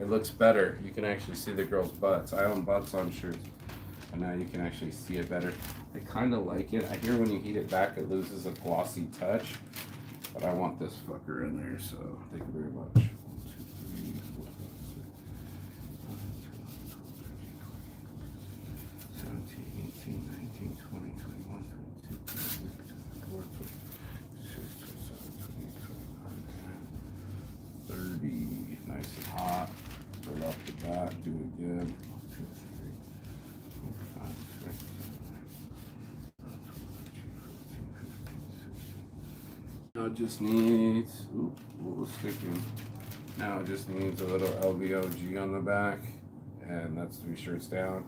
It looks better. You can actually see the girls' butts. I own butts on shirts, and now you can actually see it better. I kind of like it. I hear when you heat it back, it loses a glossy touch, but I want this fucker in there, so thank you very much. 1, 2, 3, 4, 5, 6, 7, 17, 18, 19, 20, 21, 22, 23, 24, 26, 27, 28, 29, 30. Nice and hot. Right off the bat, do it again. 1, 2, 3, 4, 5, 6, 7, 8, 9, 10, 11, 12, 13, 14, 15, 16. Now it just needs, oop, what was sticking? Now it just needs a little LVOG on the back, and that's 3 shirts down.